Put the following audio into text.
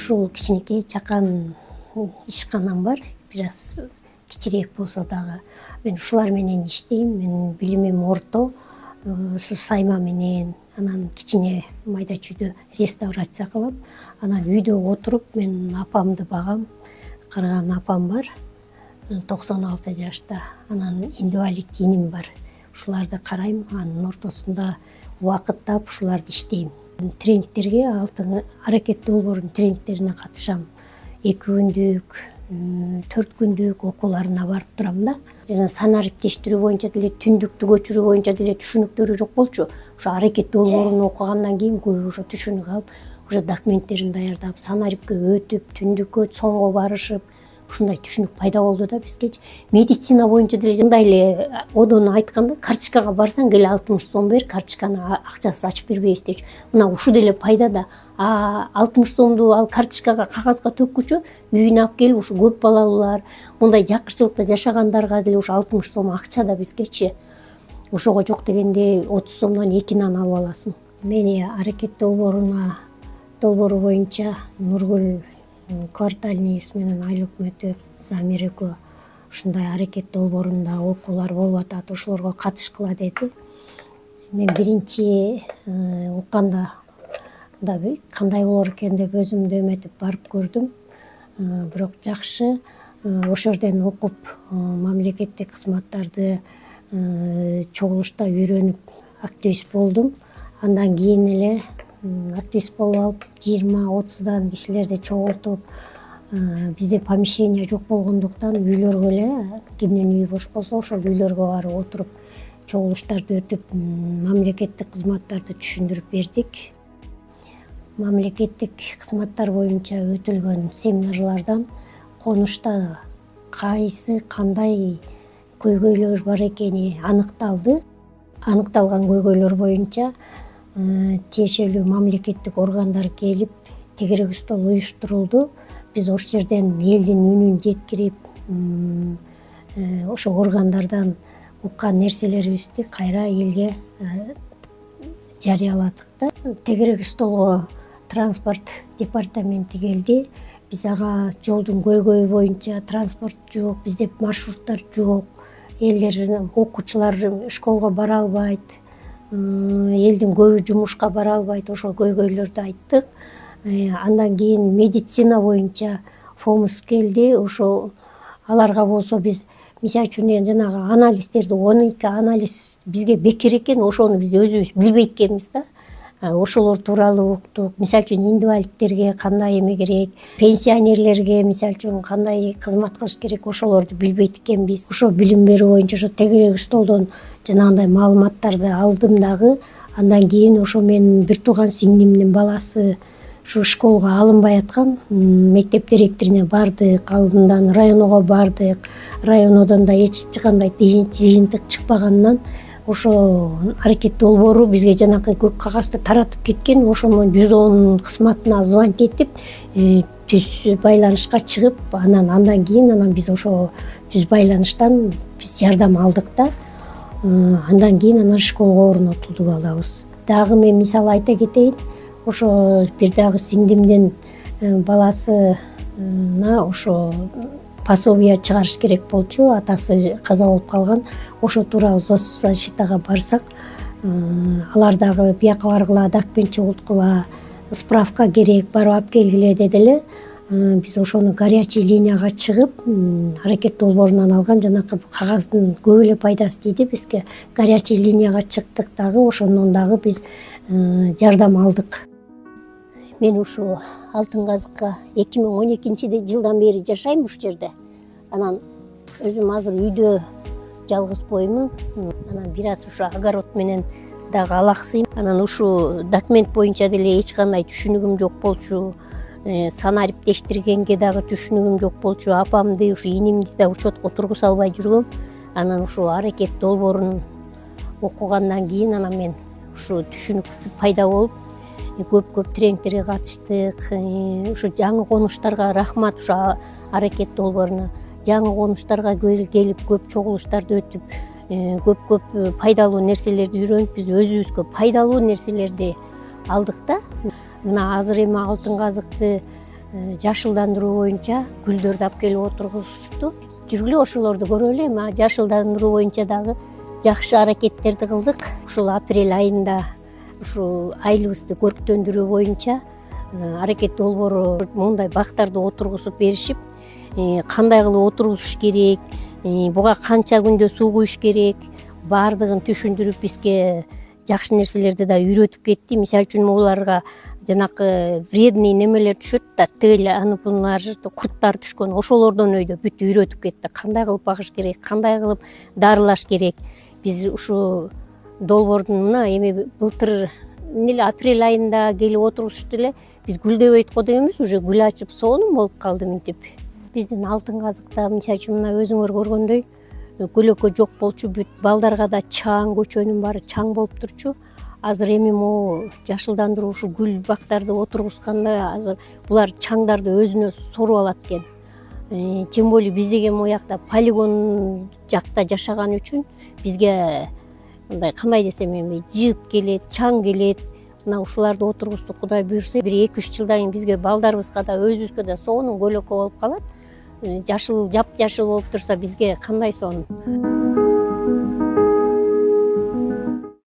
ушул кичинекей чакан ишканам бар, бир аз кичирээк болсо дагы. Мен ушулар менен иштейм. Менин билимим орто. Ушу сайма менен, анан кичине майда чүйдө реставрация кылып, анан үйдө отуруп мен апамды багам. Карыган апам бар, 96 жашта. Анан инвалид иним бар. Ушуларды карайм, анын ортосунда убакыт таап ушуларды иштейм. Тренингтерге, алтын аракет долбоорунун тренингтерине катышам. 2 күндүк, 4 күндүк окууларына барып турам да. Жана санариптештирүү боюнча деле, түндүктү көчүрүү боюнча деле түшүнүктөрү жок болчу. Ошо аракет долбоорун окугандан кийин көбү ошо түшүнүк алып, уже документтерин даярдап, санарипке өтүп, түндүккө соңго барышып, ушундай түшүнүк пайда болду да бизге. Медицина боюнча деле мындай эле одону айтканда, карточкага барсаң келе 60 сом бер, карточканы акчасыз ачып бербейбиз дечү. Мына ушул деле пайда да. 60 сомду ал карточкага, кагазга төккүчү, үйүнө алып келип ушу көп балалуулар, мындай жакырчылыкта жашагандарга деле ушу 60 сом акча да бизгечи. Ошого жок дегенде 30 сомдон 2-нан алып аласың. Мени аракет долбоору боюнча Нургүл квартальныйыбыз менен Айлык Өтөп, Замир экөө ушундай аракет долбоорунда окуулар болуп атат, ошолорго катышкыла деди. Мен биринчи укканда кандай болор экен деп өзүмдү эметип барып көрдүм. Бирок жакшы, ошол жерден окуп, мамлекеттик кызматтарды чогулушта үйрөнүп активист болдум. Андан кийин эле активист болуп алып 20-30дан кишилерди чогултуп, бизде помещение жок болгондуктан үйлөргө эле, кимдин үйү бош болсо ошол үйлөргө барып отуруп, чогулуштарды өтүп, мамлекеттик кызматтарды түшүндүрүп бердик. Мамлекеттик кызматтар боюнча өтүлгөн семинарлардан конушта кандай көйгөйлөр бар экени аныкталды. Аныкталган көйгөйлөр боюнча тиешелүү мамлекеттик органдар келип, тегерек стол уюштурулду. Биз ошол жерден элдин үнүн жеткирип, ошо органдардан уккан нерселерибизди кайра элге жарыяладык да. Тегерек столго транспорт департаменти келди. Биз ага жолдун көйгөйү боюнча транспорт жок, бизде маршруттар жок, элдер, окуучулар школго бара албайт, элдин көбү жумушка бара албайт, ошол көйгөйлөрдү айттык. Андан кийин медицина боюнча фомус келди. Ошол аларга болсо биз мисалы үчүн жанагы анализдерди, 12 анализ бизге бекер экен, ошону биз өзүбүз билбейт экенбиз да. Ошолор тууралуу уктук. Мисалы үчүн инвалидтерге кандай эме керек, пенсионерлерге мисалы үчүн кандай кызмат кылыш керек, ошолорду билбейт экенбиз. Ошо билим берүү боюнча ошо тегерек столдон жанагындай маалыматтарды алдым дагы. Андан кийин ошо менин бир тууган сиңдимдин баласы ушу школго алынбай аткан, мектеп директоруна бардык, алдындан районго бардык. Районодон да эч кандай жыйынтык чыкпаганынан ошо аракет долбоору бизге жанакы көк кагазды таратып кеткен. Ошонун 110 кызматына звонить этип, түз байланышка чыгып, андан кийин биз ошо түз байланыштан биз жардам алдык да. Андан кийин школго орнотулду балабыз. Дагы мен мисал айта кетейин. Ошо бир дагы сиңдимдин баласына ошо пособие чыгарыш керек болчу, атасы каза болуп калган. Ошо тууралуу соцзащитага барсак, алар дагы бияка баргыла, документ чогулткула, справка керек, барып алып келгиле деди. Биз ошону горячий линияга чыгып, аракет долбоорунан алган жанакы кагаздын көп эле пайдасы тийди бизге. Горячий линияга чыктык дагы, ошондон дагы биз жардам алдык. Мен ушу Алтын Казыкка 2012 жылдан бери жашайм ушул жерде. Анан өзүм азыр үйдө жалгыз боймун. Анан бир аз ушу огород менен дагы алаксыйм. Анан ушу документ боюнча деле эч кандай түшүнүгүм жок болчу. Санариптештиргенге дагы түшүнүгүм жок болчу. Апамды, ушу инимди да учетко тургуза албай жүргөм. Анан ушу аракет долбоорун окугандан кийин мен ушу түшүнүк пайда болуп, көп тренингтерге катыштык. Ушу жаңы конуштарга рахмат, ушу аракет долбооруна. Жаңы конуштарга келип, көп чогулуштарды өтүп, көп пайдалуу нерселерди үйрөнүп, биз өзүбүзгө пайдалуу нерселерди алдык да. Мына азыр эми Алтын Казыкты жашылдандыруу боюнча гүлдөрдү алып келип отургузушту. Жүргүлө ошолорду көрөлү, эми жашылдандыруу боюнча дагы жакшы аракеттерди кылдык. Ушул апрель айында ушу айылыбызды көрктөндүрүү боюнча аракет долбоору моундай бактарды отургузуп беришип, кандай кылып отургузуш керек, буга канча күндө суу куюш керек, баардыгын түшүндүрүп бизге жакшы нерселерди да үйрөтүп кетти. Мисалы үчүн буларга жанакы вредный немелер түшөт да, тел, анупунар, курттар түшкөн, ошолордон өйдө бүт үйрөтүп кетти. Кандай кылып багыш керек, кандай кылып дарылаш керек. Биз ушу долбоордун мына эми былтыр эле апрель айында келип отургузушту эле. Биз гүлдөбөйт го дегенбиз, уже гүл ачып сонун болуп калды минтип. Биздин алтын казыкта мисалы үчүн мына өзүңөр көргөндөй көлөкө жок болчу, бүт балдарга да чаң, көчөнүн баары чаң болуп турчу. Азыр эми могу жашылдандыруу ушу гүл бактарды отургузганда азыр булар чаңдарды өзүнө соруп алат экен. Тем более биз деген моякта полигон жакта жашаган үчүн бизге мындай кандай десем эми жыт келет, чаң келет. Мына ушуларды отургуздук, Кудай буйрса, бир 2-3 жылдан кийин бизге балдарыбызга да өзүбүзгө да сонун көлөкө болуп калат. Жашыл, жапжашыл болуп турса бизге кандай сонун.